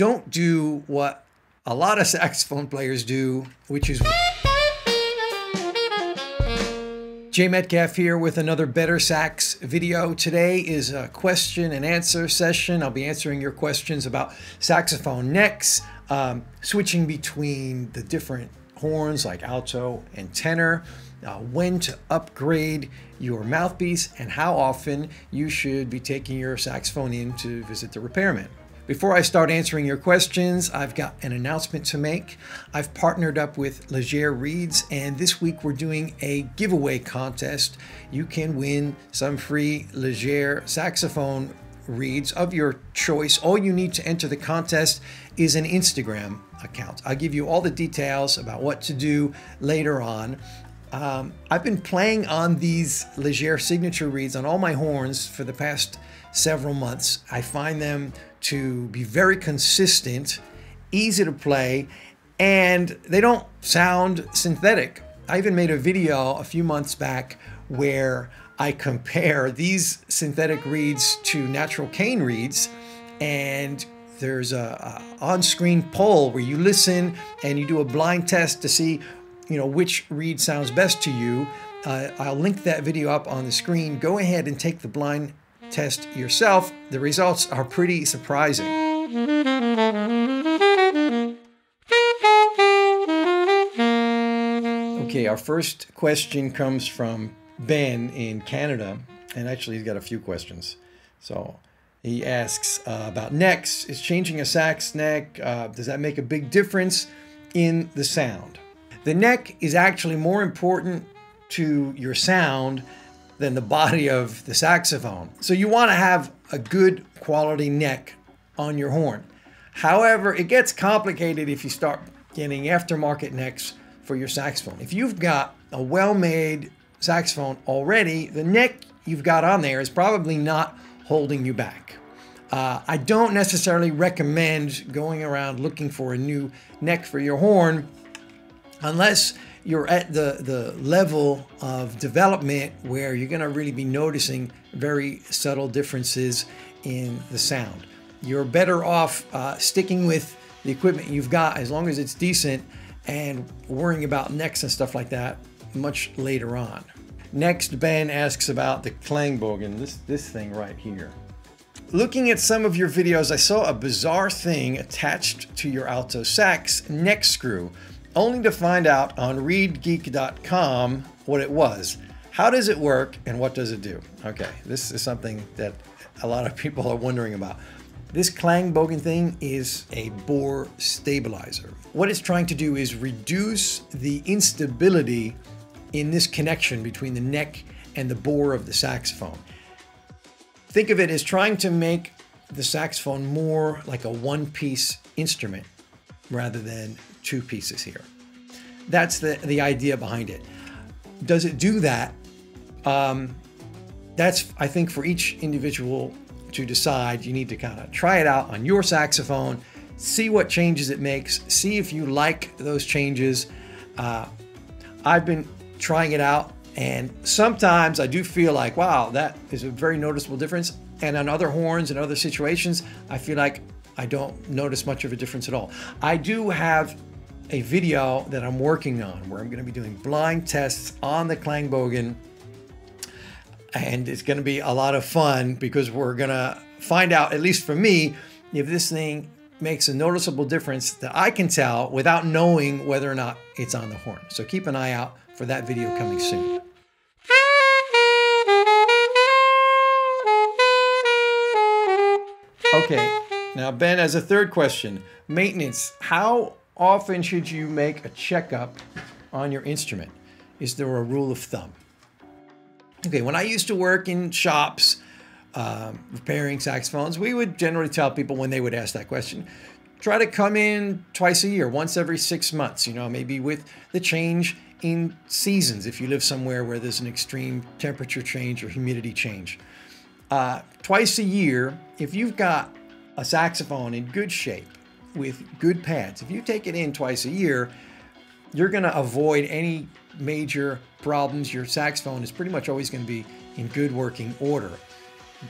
Don't do what a lot of saxophone players do, which is... Jay Metcalf here with another BetterSax video. Today is a question and answer session. I'll be answering your questions about saxophone necks, switching between the different horns like alto and tenor, when to upgrade your mouthpiece, and how often you should be taking your saxophone in to visit the repairman. Before I start answering your questions, I've got an announcement to make. I've partnered up with Leger Reeds, and this week we're doing a giveaway contest. You can win some free Leger saxophone reeds of your choice. All you need to enter the contest is an Instagram account. I'll give you all the details about what to do later on. I've been playing on these Leger signature reeds on all my horns for the past several months. I find them to be very consistent, easy to play, and they don't sound synthetic. I even made a video a few months back where I compare these synthetic reeds to natural cane reeds, and there's a on-screen poll where you listen and you do a blind test to see which reed sounds best to you. I'll link that video up on the screen. Go ahead and take the blind test yourself. The results are pretty surprising. Okay, our first question comes from Ben in Canada, and actually he's got a few questions. So he asks about necks. Is changing a sax neck, does that make a big difference in the sound? The neck is actually more important to your sound than the body of the saxophone. So you want to have a good quality neck on your horn. However, it gets complicated if you start getting aftermarket necks for your saxophone. If you've got a well-made saxophone already, the neck you've got on there is probably not holding you back. I don't necessarily recommend going around looking for a new neck for your horn unless you're at the level of development where you're going to really be noticing very subtle differences in the sound. You're better off sticking with the equipment you've got as long as it's decent, and worrying about necks and stuff like that much later on. Next, Ben asks about the Klang Bogan, this thing right here. Looking at some of your videos, I saw a bizarre thing attached to your alto sax neck screw, only to find out on reedgeek.com what it was. How does it work and what does it do? Okay, this is something that a lot of people are wondering about. This Klang Bogan thing is a bore stabilizer. What it's trying to do is reduce the instability in this connection between the neck and the bore of the saxophone. Think of it as trying to make the saxophone more like a one-piece instrument rather than two pieces here. That's the idea behind it. Does it do that? That's, I think, for each individual to decide. You need to kind of try it out on your saxophone, see what changes it makes, see if you like those changes. I've been trying it out, and sometimes I do feel like, wow, that is a very noticeable difference. And on other horns and other situations, I feel like I don't notice much of a difference at all. I do have a video that I'm working on where I'm going to be doing blind tests on the Klang Bogan, and it's going to be a lot of fun because we're going to find out, at least for me, if this thing makes a noticeable difference that I can tell without knowing whether or not it's on the horn. So keep an eye out for that video coming soon. Okay, now Ben has a third question. Maintenance. How often should you make a checkup on your instrument? Is there a rule of thumb? Okay, when I used to work in shops repairing saxophones, we would generally tell people when they would ask that question, try to come in twice a year, once every 6 months, maybe with the change in seasons if you live somewhere where there's an extreme temperature change or humidity change. Twice a year, if you've got a saxophone in good shape with good pads, if you take it in twice a year, you're going to avoid any major problems. Your saxophone is pretty much always going to be in good working order.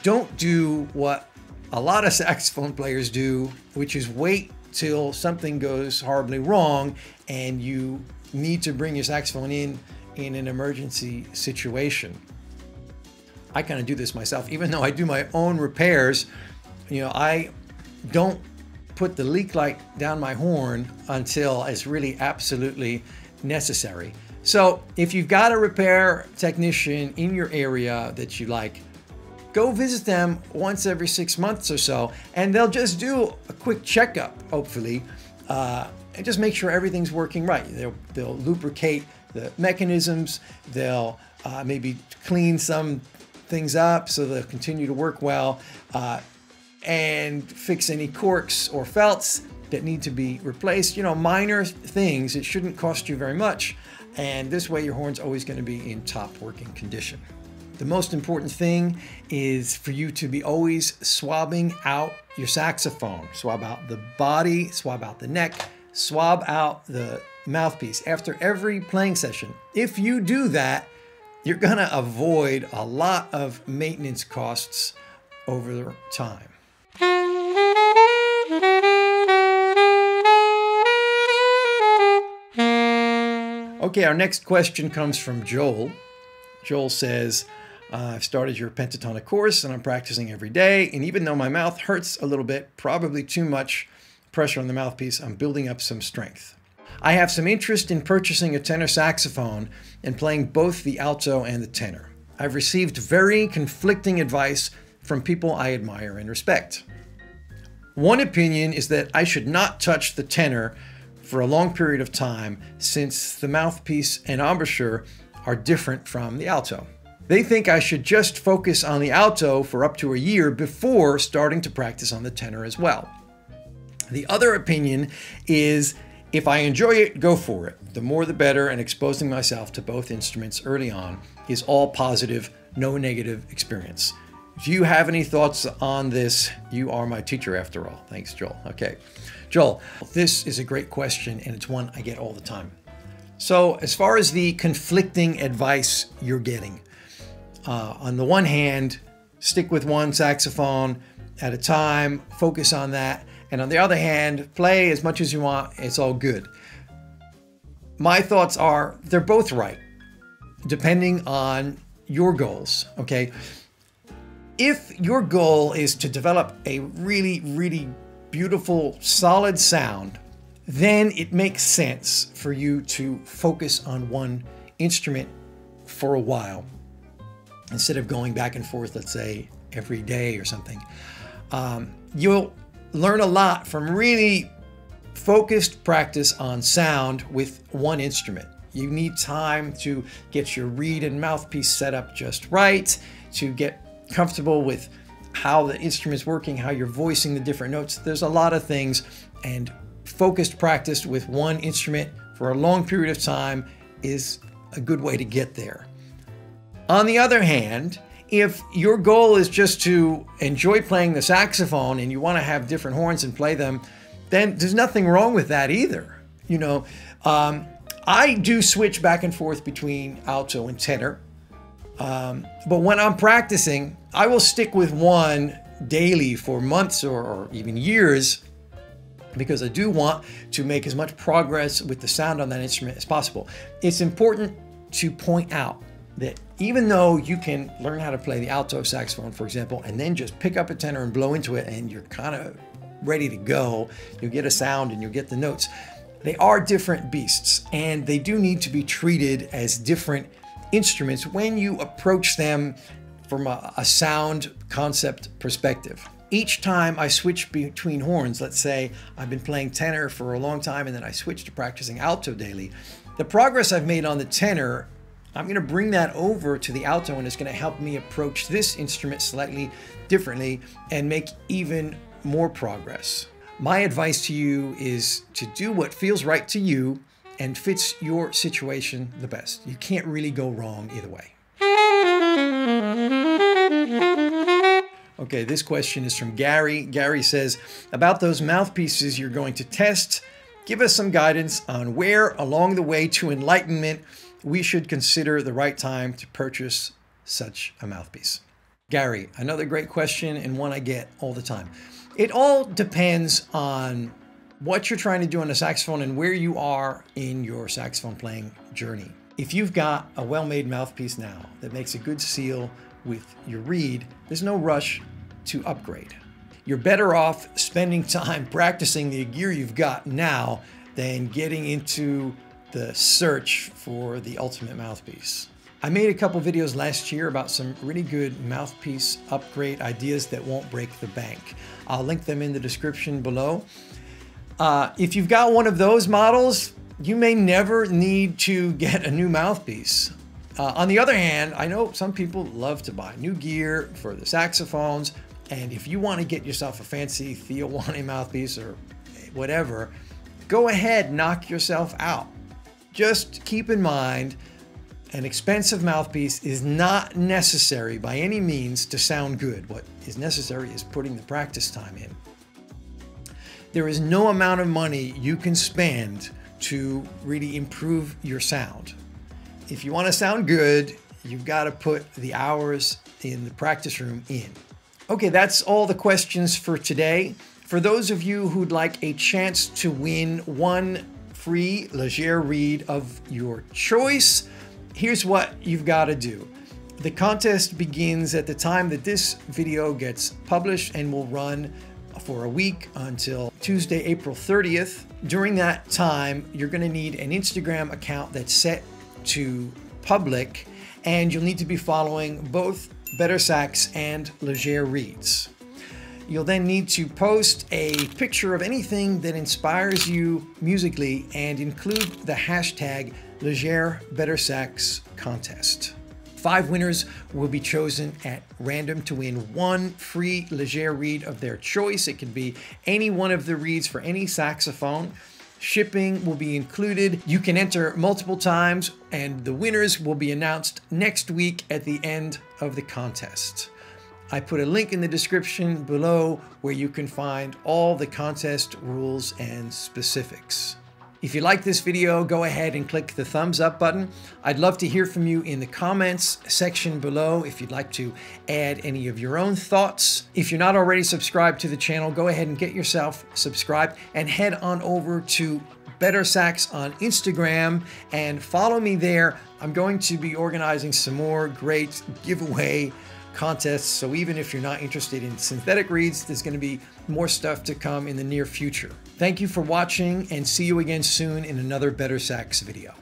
Don't do what a lot of saxophone players do, which is wait till something goes horribly wrong and you need to bring your saxophone in an emergency situation. I kind of do this myself, even though I do my own repairs. I don't put the leak light down my horn until it's really absolutely necessary. So if you've got a repair technician in your area that you like, go visit them once every 6 months or so, and they'll just do a quick checkup, hopefully, and just make sure everything's working right. They'll lubricate the mechanisms, they'll maybe clean some things up so they'll continue to work well, and fix any corks or felts that need to be replaced. Minor things. It shouldn't cost you very much, and this way your horn's always going to be in top working condition. The most important thing is for you to be always swabbing out your saxophone. Swab out the body, swab out the neck, swab out the mouthpiece after every playing session. If you do that, you're going to avoid a lot of maintenance costs over time. Okay, our next question comes from Joel. Joel says, I've started your pentatonic course and I'm practicing every day. And even though my mouth hurts a little bit, probably too much pressure on the mouthpiece, I'm building up some strength. I have some interest in purchasing a tenor saxophone and playing both the alto and the tenor. I've received very conflicting advice from people I admire and respect. One opinion is that I should not touch the tenor for a long period of time since the mouthpiece and embouchure are different from the alto. They think I should just focus on the alto for up to a year before starting to practice on the tenor as well. The other opinion is if I enjoy it, go for it. The more the better, and exposing myself to both instruments early on is all positive, no negative experience. If you have any thoughts on this, you are my teacher after all. Thanks, Joel. Okay. Joel, this is a great question, and it's one I get all the time. So as far as the conflicting advice you're getting, on the one hand, stick with one saxophone at a time, focus on that. And on the other hand, play as much as you want, it's all good. My thoughts are they're both right, depending on your goals, okay? If your goal is to develop a really, really beautiful, solid sound, then it makes sense for you to focus on one instrument for a while instead of going back and forth, let's say, every day or something. You'll learn a lot from really focused practice on sound with one instrument. You need time to get your reed and mouthpiece set up just right, to get comfortable with how the instrument's working, how you're voicing the different notes. There's a lot of things, and focused practice with one instrument for a long period of time is a good way to get there. On the other hand, if your goal is just to enjoy playing the saxophone and you want to have different horns and play them, then there's nothing wrong with that either. I do switch back and forth between alto and tenor. But when I'm practicing, I will stick with one daily for months or even years, because I do want to make as much progress with the sound on that instrument as possible. It's important to point out that even though you can learn how to play the alto saxophone, for example, and then just pick up a tenor and blow into it and you're kind of ready to go, you'll get a sound and you'll get the notes. They are different beasts, and they do need to be treated as different instruments when you approach them from a sound concept perspective. Each time I switch between horns, let's say I've been playing tenor for a long time and then I switch to practicing alto daily, the progress I've made on the tenor, I'm going to bring that over to the alto, and it's going to help me approach this instrument slightly differently and make even more progress. My advice to you is to do what feels right to you and fits your situation the best. You can't really go wrong either way. Okay, this question is from Gary. Gary says, about those mouthpieces you're going to test, give us some guidance on where along the way to enlightenment we should consider the right time to purchase such a mouthpiece. Gary, another great question and one I get all the time. It all depends on what you're trying to do on the saxophone and where you are in your saxophone playing journey. If you've got a well-made mouthpiece now that makes a good seal with your reed, there's no rush to upgrade. You're better off spending time practicing the gear you've got now than getting into the search for the ultimate mouthpiece. I made a couple videos last year about some really good mouthpiece upgrade ideas that won't break the bank. I'll link them in the description below. If you've got one of those models, you may never need to get a new mouthpiece. On the other hand, I know some people love to buy new gear for the saxophones, and if you want to get yourself a fancy Theo Wane mouthpiece or whatever, go ahead, knock yourself out. Just keep in mind, an expensive mouthpiece is not necessary by any means to sound good. What is necessary is putting the practice time in. There is no amount of money you can spend to really improve your sound. If you want to sound good, you've got to put the hours in the practice room in. Okay, that's all the questions for today. For those of you who'd like a chance to win one free Leger reed of your choice, here's what you've got to do. The contest begins at the time that this video gets published and will run for a week until Tuesday, April 30th. During that time, you're going to need an Instagram account that's set to public, and you'll need to be following both BetterSax and Leger reeds. You'll then need to post a picture of anything that inspires you musically and include the hashtag Leger BetterSax contest. 5 winners will be chosen at random to win one free Leger reed of their choice. It can be any one of the reeds for any saxophone. Shipping will be included. You can enter multiple times, and the winners will be announced next week at the end of the contest. I put a link in the description below where you can find all the contest rules and specifics. If you like this video, go ahead and click the thumbs up button. I'd love to hear from you in the comments section below if you'd like to add any of your own thoughts. If you're not already subscribed to the channel, go ahead and get yourself subscribed and head on over to BetterSax on Instagram and follow me there. I'm going to be organizing some more great giveaway contests, so even if you're not interested in synthetic reeds, there's going to be more stuff to come in the near future. Thank you for watching, and see you again soon in another BetterSax video.